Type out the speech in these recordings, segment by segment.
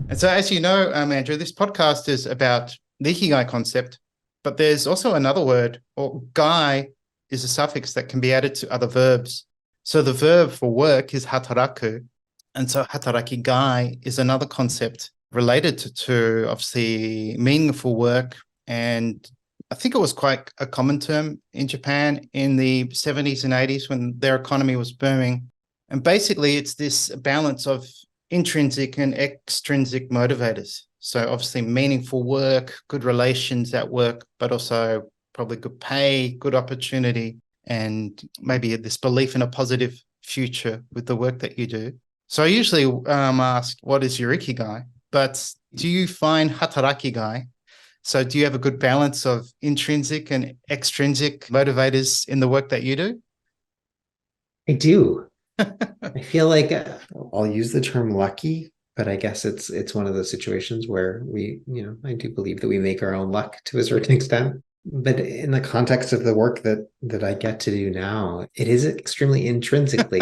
And so, as you know, Andrew, this podcast is about the ikigai concept, but there's also another word, or gai is a suffix that can be added to other verbs. So the verb for work is hataraku. And so hatarakigai is another concept related to obviously meaningful work. And I think it was quite a common term in Japan in the 70s and 80s when their economy was booming. And basically, it's this balance of intrinsic and extrinsic motivators. So obviously meaningful work, good relations at work, but also probably good pay, good opportunity, and maybe this belief in a positive future with the work that you do. So I usually ask, what is your ikigai? But do you find hatarakigai? So do you have a good balance of intrinsic and extrinsic motivators in the work that you do? I do. I feel like I'll use the term lucky, but I guess it's one of those situations where I do believe that we make our own luck to a certain extent. But in the context of the work that I get to do now, it is extremely intrinsically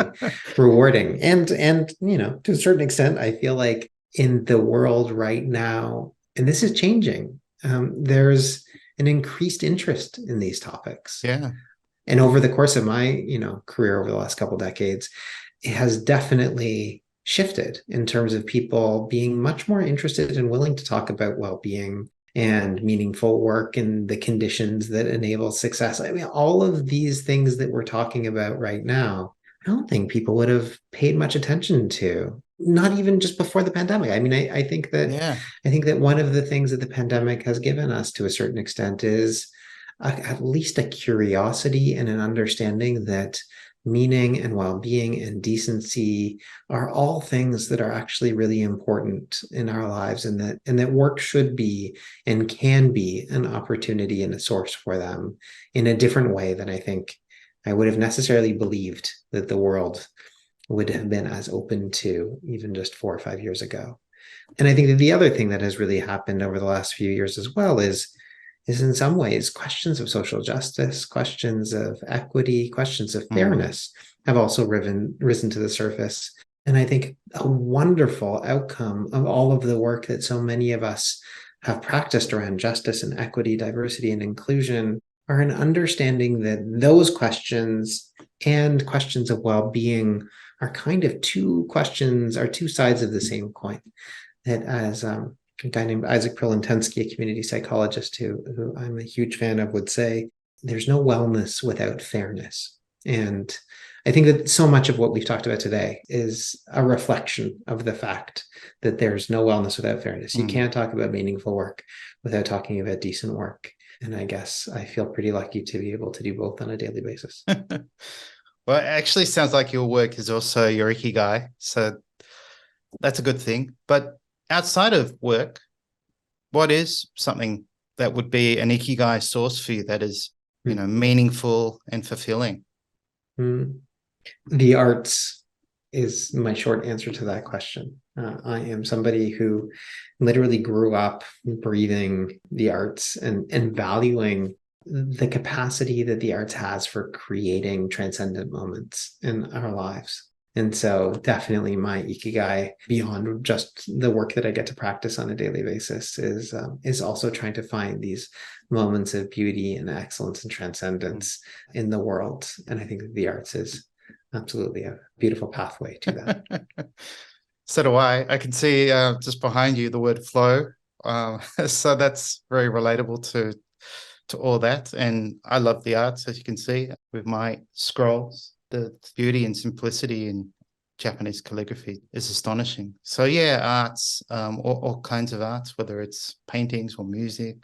rewarding. And to a certain extent, I feel like in the world right now, and this is changing, there's an increased interest in these topics. Yeah. And over the course of my, career over the last couple decades, it has definitely shifted in terms of people being much more interested and willing to talk about well-being and meaningful work and the conditions that enable success. I mean, all of these things that we're talking about right now, I don't think people would have paid much attention to, not even just before the pandemic. I mean, Yeah. I think that one of the things that the pandemic has given us to a certain extent is at least a curiosity and an understanding that meaning and well-being and decency are all things that are actually really important in our lives, and that work should be and can be an opportunity and a source for them in a different way than I think I would have necessarily believed that the world would have been as open to even just 4 or 5 years ago. And I think that the other thing that has really happened over the last few years as well is in some ways questions of social justice, questions of equity, questions of Mm. fairness have also risen to the surface. And I think a wonderful outcome of all of the work that so many of us have practiced around justice and equity, diversity and inclusion are an understanding that those questions and questions of well-being are kind of two sides of the same coin. That as a guy named Isaac Prolintensky, a community psychologist who I'm a huge fan of, would say, there's no wellness without fairness. And I think that so much of what we've talked about today is a reflection of the fact that there's no wellness without fairness. You Mm. can't talk about meaningful work without talking about decent work. And I guess I feel pretty lucky to be able to do both on a daily basis. Well, it actually sounds like your work is also your ikigai. So that's a good thing. But outside of work, what is something that would be an ikigai source for you that is, meaningful and fulfilling? Mm. The arts is my short answer to that question. I am somebody who literally grew up breathing the arts and valuing the capacity that the arts has for creating transcendent moments in our lives. And so definitely my ikigai beyond just the work that I get to practice on a daily basis is also trying to find these moments of beauty and excellence and transcendence in the world. And I think that the arts is absolutely a beautiful pathway to that. So do I. I can see just behind you the word flow. So that's very relatable to all that. And I love the arts, as you can see with my scrolls. The beauty and simplicity in Japanese calligraphy is astonishing. So yeah, arts, all kinds of arts, whether it's paintings or music.